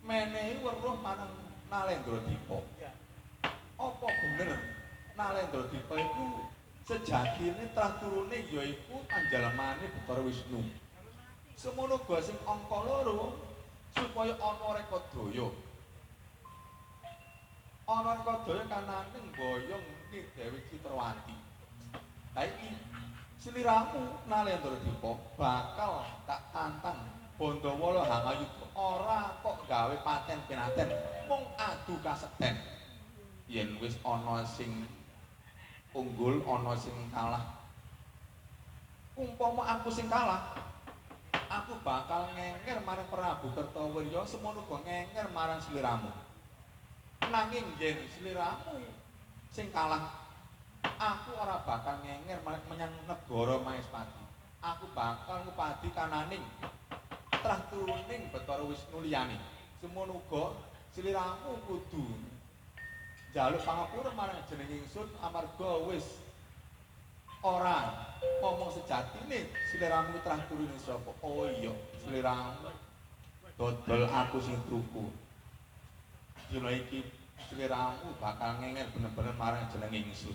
Menehi weruh marang Nalendra Dipa. Apa bener Nalendra Dipa iku sejatine trah turune yaiku panjalmane Bathara Wisnu. Semono uga sing angka 2 supaya ana rekodaya. Ana rekodaya kananing boyong Ki Dewi Citrawati. Lah iki sliramu Nalendra Dipa bakal tak tantang Bandawala Hangayuda ora kok gawe paten pinaten, mung adu kasekten. Yen wis ana sing unggul, ana sing kalah. Umpama aku sing kalah, aku bakal ngenger marang Prabu Kertawirya, semono uga ngenger marang sliramu. Nanging yen sliramu sing kalah, aku ora bakal ngenger menyang negara Maespati. Aku bakal ngupadi kananing trah turuning Bathara Wisnu liyane. Semono uga sliramu kudu njaluk pangapura marang jeneng ingsun amarga wis ora ngomong sejatine sliramu trah turuning sapa. Oh iya, sliramu dodol aku sing truku. Dina iki sliramu bakal ngenger bener-bener marang jeneng ingsun.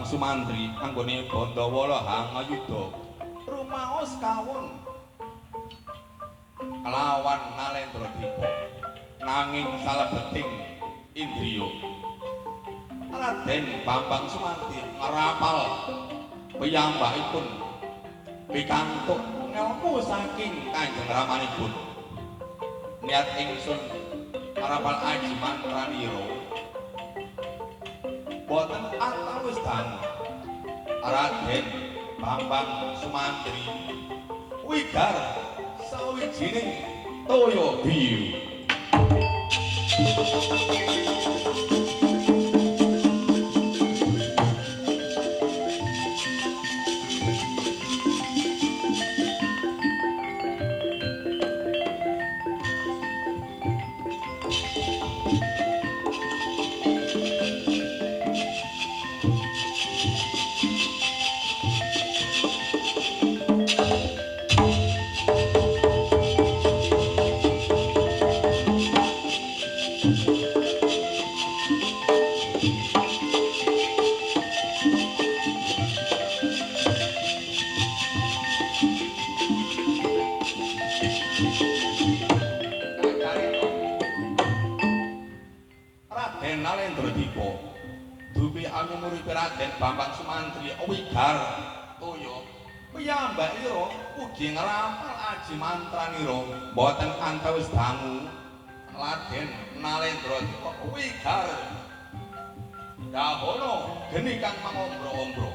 Sumantri anggone Bandawala Hangayuda rumaos kawon kelawan Nalendra Dipa nanging salebeting indriya Raden Bambang Sumantri ngrapal piyambakipun pikantuk ngelmu saking Kanjeng Ramanipun niat ingsun ngrapal aji mantranira boten antawis dangu Raden Bambang Sumantri wigar sawijining toya biyu. Wigar Toya piyambakira ugi ngrapal aji mantranira boten antawis dangu Raden Nalendra Dipa Wigar dahono geni kang mangombro-ombro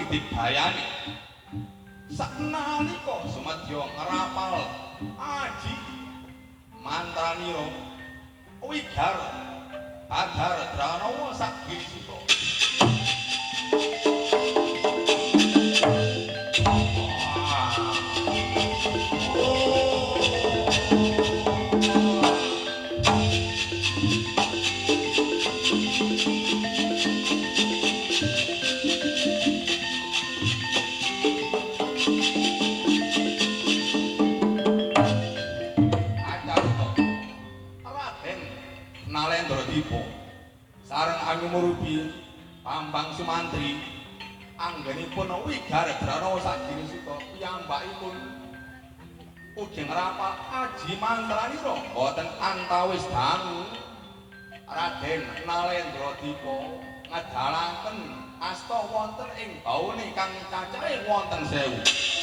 dibayani saknalika sumadya ngrapal aji mantranira Wigar Adhar Dranawa Sagirisuta sareng anyumurugi Bambang Sumantri anggenipun Wigar Dranawa Sagirisuta piyambakipun ugi ngrapal aji mantranira boten antawis dangu Raden Nalendra Dipa ngedalaken asta wonten ing baune kang cacahe wonten 1000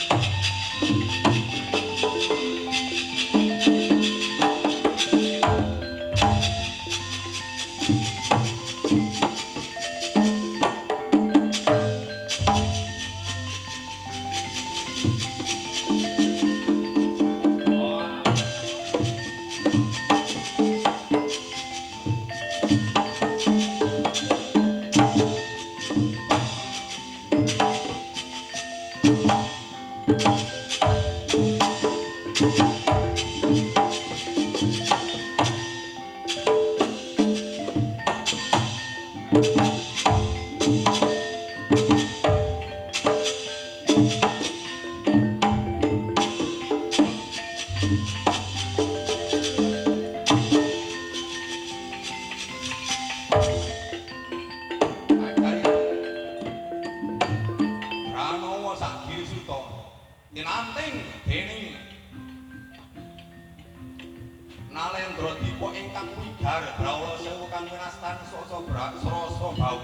Nalendra Dipa ingkang Wigar Brawa sewu kang winastan sasa srasa bau.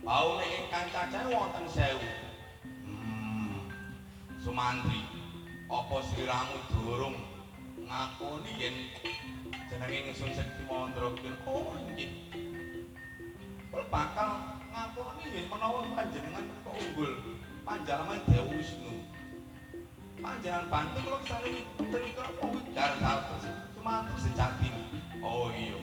Baune ingkang cacahe wonten 1000. Sumantri, apa sliramu durung ngakoni yen jenenge ingsun Sekti Mandra kuwi oh nggih. Bakal ngakoni yen menawa panjenengan kok unggul panjenengan Dewa Wisnu. Panjenengan bantu kula saling punika Wigar Sumantri sejati. Oh iya.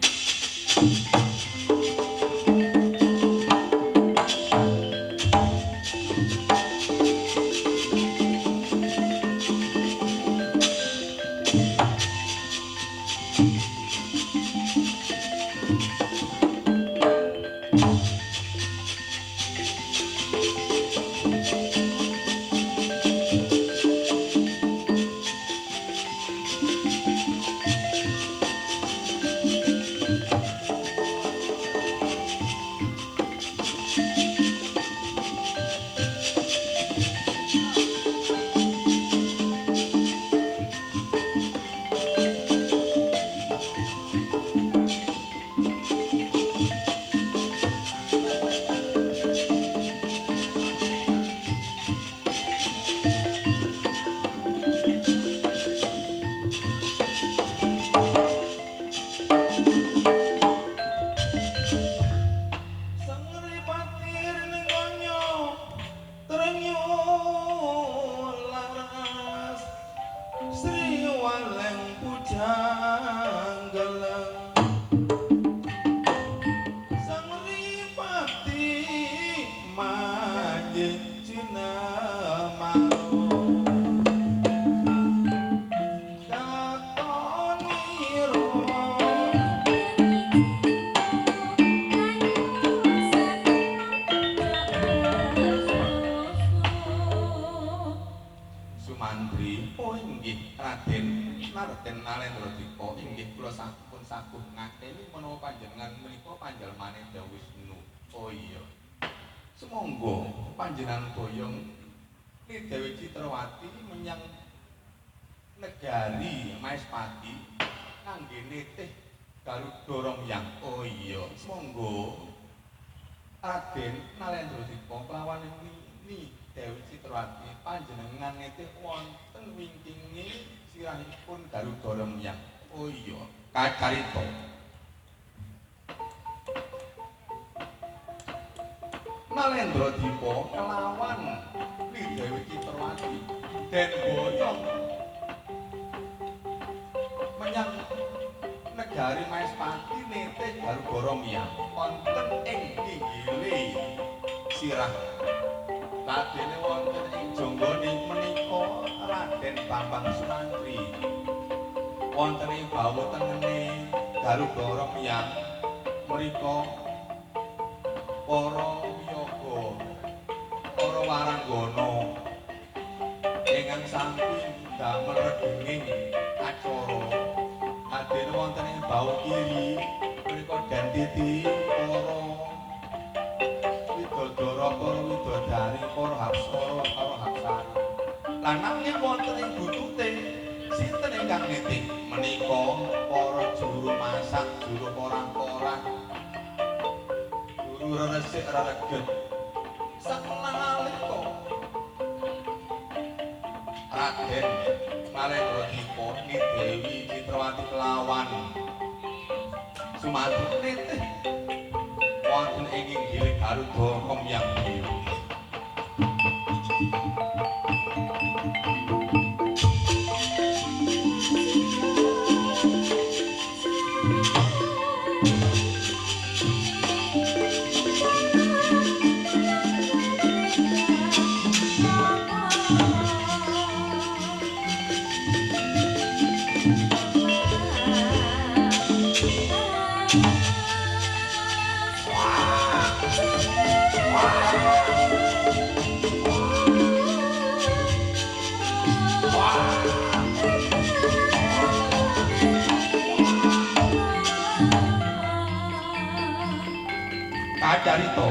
Sumantri, oh inggih Raden Narten Nalendra Dipa, inggih kula sampun saguh ngakeni menawa panjenengan menika panjalmane Dewa Wisnu. Oh iya. Semonggo panjenengan boyong ni Dewi Citrawati menyang negari Maespati kangge nitih Garuda Romyang. Oh iya, semonggo Raden Nalendra Dipa kelawan ni Dewi Citrawati panjenengan nitih wonten wingkinge sirahipun Garuda Romyang. Oh iya, kacarita. Nalendra Dipa kelawan ni Dewi Citrawati den boyong menyang negari Maespati nitih Garuda Romyang wonten ing inggile sirah Radene wonten ing jonggone menika Raden Bambang Sumantri wonten ing bawa tengene Garuda Romyang mriku para wiyaga para waranggana ingkang sampun damel regenging acara Raden wonten ing bawa kiri mriku den titi para widodara para widodari para hapsara karo hapsari lan nanging wonten ing butute sinten ingkang nitih menika para juru masak juru porang-porang juru resik reget sakenalika Raden Nalendra Dipa ni Dewi Citrawati kelawan Sumantri nitih wonten ing inggile Garuda Romyang. Kacarita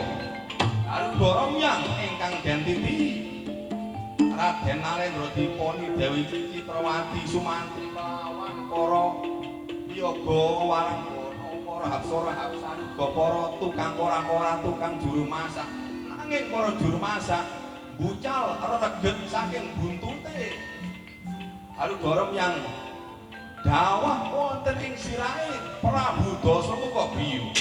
Garuda Romyang ingkang den titi Raden Nalendra Dipa ni Dewi Citrawati Sumantri kelawan para wiyaga waranggana para hapsara hapsari uga para tukang porang-porang tukang juru masak nanging para juru masak bucal reget saking buntute Garuda Romyang dawah wonten ing sirahe Prabu Dasamuka Biyu.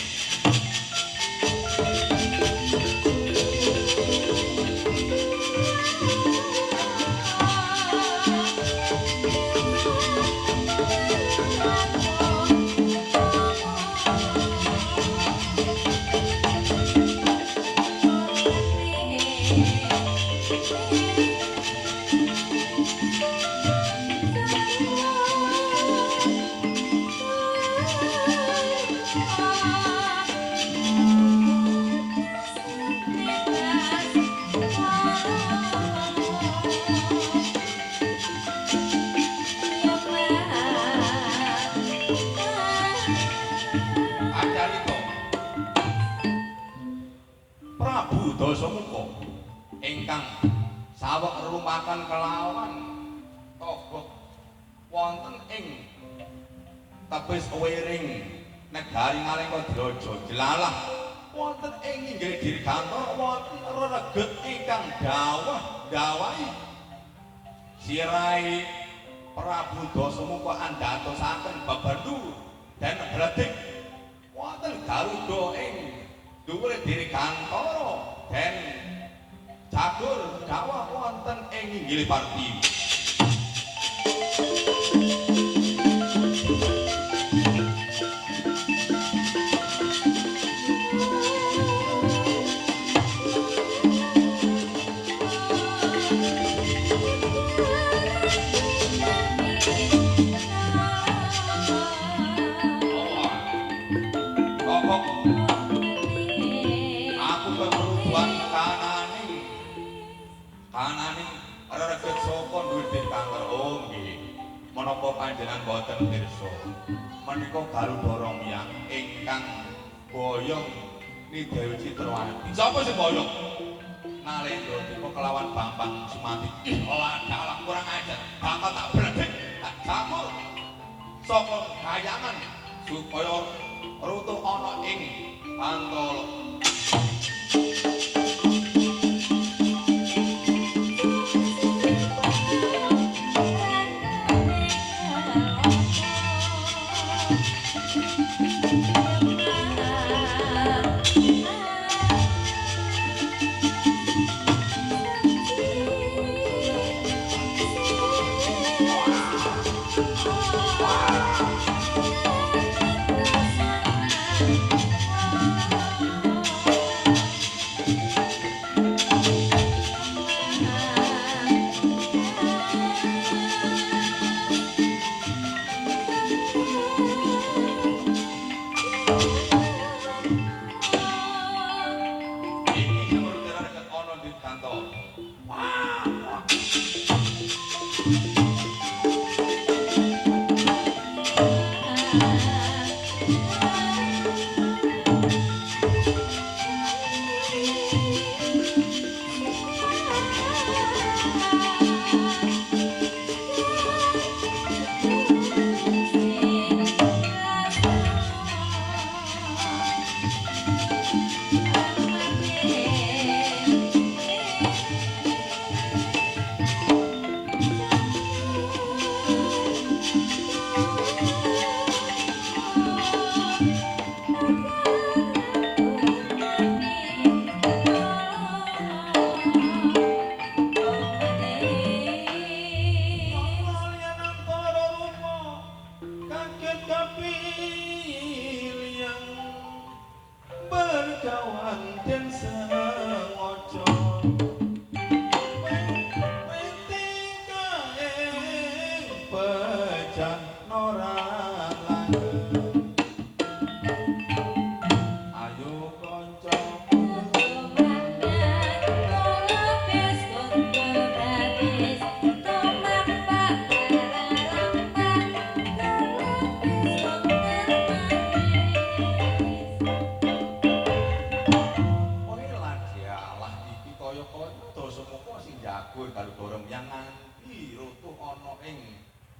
Prabu Dasamuka ingkang saweg rumakan kelawan togok wonten ing tebis wiring negari Ngalengkadraja jelalah wonten ing inggil dirgantara wonten reget ingkang dawah dawahi sirahe Prabu Dasamuka andhatosaken bebendu dan bledik wonten Garuda ing dhuwure dirgantara den jagur dawah wonten ing inggil Partiwi. Pananing reget sapa duwe kantor. Oh nggih. Menapa panjenengan boten pirsa? Menika Garuda Romyang ingkang boyong ni Dewi Citrawati. Sapa sing boyong? Nalendra Dipa kelawan Bambang Sumati. Ih, dalah kurang ajar. Bakal tak bledek, tak jamur. Saka kayangan supaya rutuh ana ing Pantala.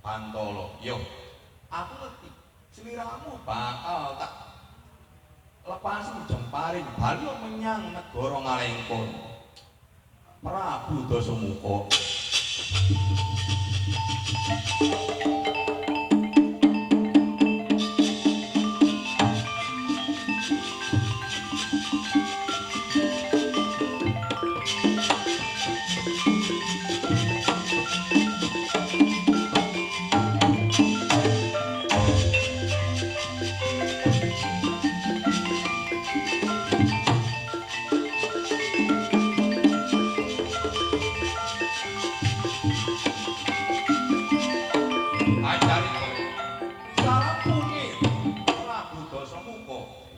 Pantala. Yo, aku ngerti. Sliramu bakal tak lepasi jemparing bali menyang negara Ngalengkon. Prabu Dasamuka.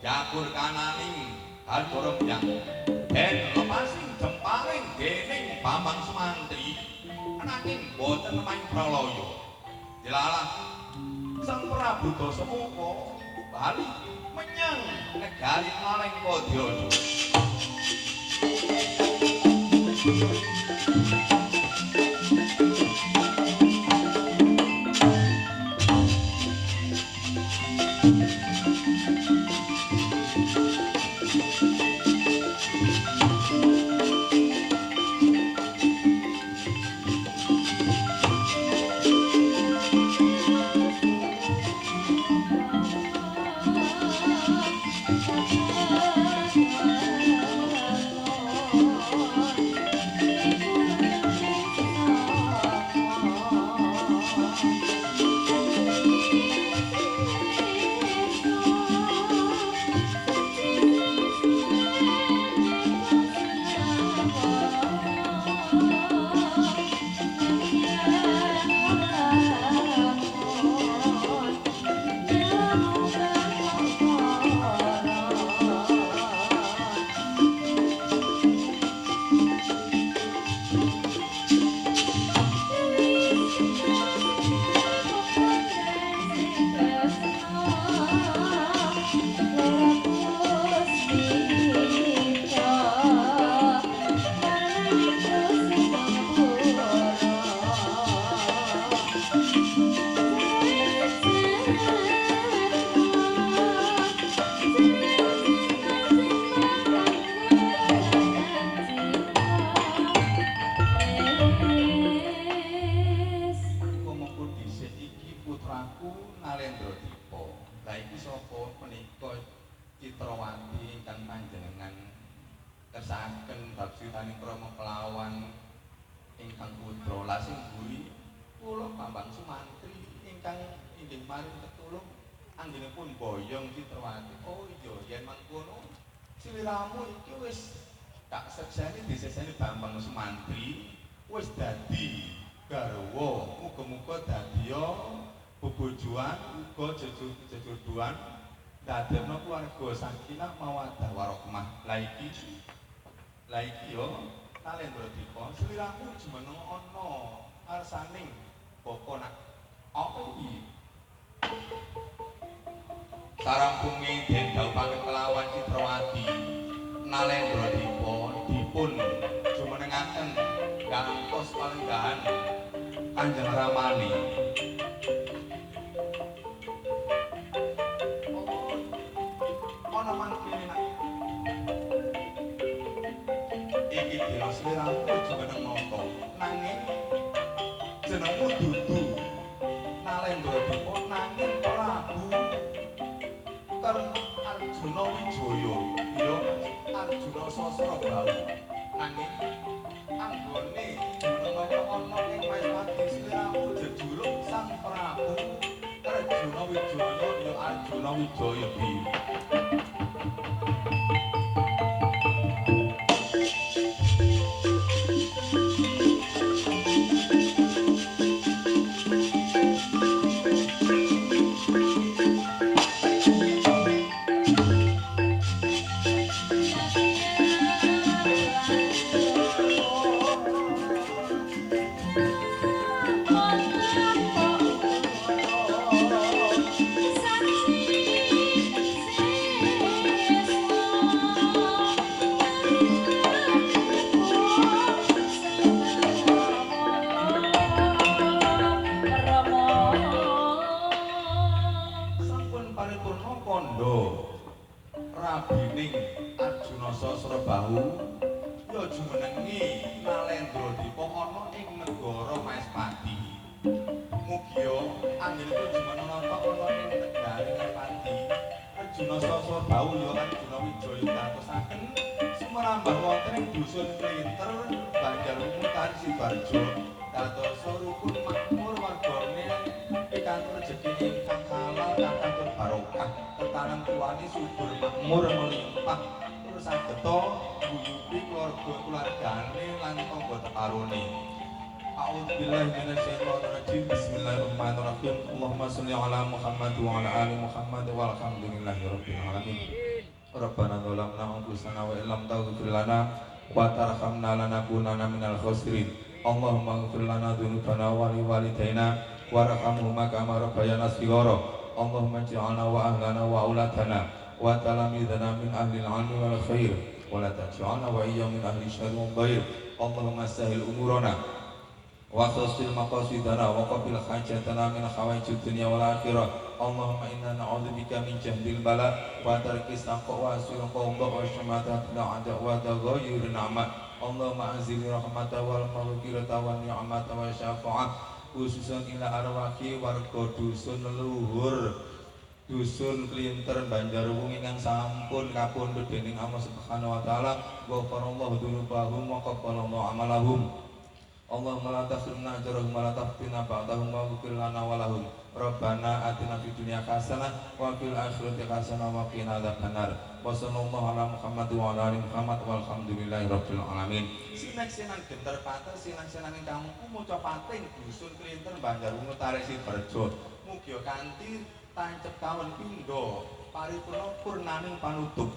Jagur kananing Garuda Romyang den lepasing jemparing dening Bambang Sumantri ananging boten main pralaya. Dilalah Sang Prabu Dasamuka bali menyang negari Ngalengkadya. paring petulung anggenipun boyong Citrowati. Oh iya yen mangkono sliramu iki wis tak sekseni diseseni Bambang Sumantri wis dadi garwa, muga-muga dadiya bebojoan uga jejodohan dadekno keluarga sakinah mawaddah warahmah. Lah iki yo Nalendra Dipa sliramu jumeneng ana arsaning bapa nak apa iki sarampunge den dhawuhaken kelawan Citrowati Nalendra Dipa dipun jumenengaken gantos palenggahan Kanjeng Ramani. Ana mangkene nak iki dina sliramu jumeneng nata nanging jenengmu dudu Nalendra Dipa nanging Prabu Arjuna Wijaya ya Arjuna Sasrabahu nanging anggone menawa ana ing Maespati sliramu jejuluk Sang Prabu Arjuna Wijaya ya Arjuna Wijaya bi. Rabining Arjuna Sasrabahu ya jumenengi Nalendra Dipa ana ing negara Maespati. Mugia anggenipun jumeneng nata ana ing negari Maespati. Arjuna Sasrabahu ya Arjuna Wijaya dadosaken sumrambah wonten ing dusun Klinter Banjarwungu Kari Sibarjo dadosa rukun makmur wargane pikantuk rejeki ingkang halal kakang barokah tetanen tuwani subur makmur melimpah terus sageta nguyubi keluargane lan tangga teparone. A'udzubillahi minasyaitonir rajim. Bismillahirrahmanirrahim. Allahumma sholli ala Muhammad wa ala ali Muhammad walhamdulillahirabbil alamin. Rabbana zalamna anfusana wa illam taghfir lana wa tarhamna lanakunanna minal khasirin. Allahumma ighfir lana dzunubana wa liwalidayna warhamhuma kama rabbayana shighara. Allahumma ij'alna wa ahlana wa auladana wa talamidana min ahli al-'ilmi wal khair wa la taj'alna wa iyyahum min ahli syarri wal dhair. Allahumma sahhil umurana wa khassil maqasidana wa qabil hajatana min hawaijid dunya wal akhirah. Allahumma inna na'udzubika min jahdil bala wa tarkis aqwa wa asil qawm wa syamatat la'ada wa taghayyur ni'mat. Allahumma anzil rahmata wal maghfirata wa ni'mata wa syafa'ah khususan ila arwahi warga dusun leluhur dusun Klinter Banjarwungu ingkang sampun kapundhut dening Allah Subhanahu wa taala. Ghafarallahu dzunubahum wa qabalallahu amalahum. Allahumma la tahrimna ajrahum wa la taftina ba'dahum wa ghfir lana wa lahum. Rabbana atina fid dunya hasanah wa fil akhirati hasanah wa qina adzabannar. Wa sallallahu ala Muhammad wa ala ali Muhammad walhamdulillahi rabbil alamin. Sinek-sinan genter pater sinek-sinan ingkang maca pating dusun Klinter Banjarwungu Kari Sibarjo. Mugi kanthi tancep kawon pindha paripurna purnaning panutup.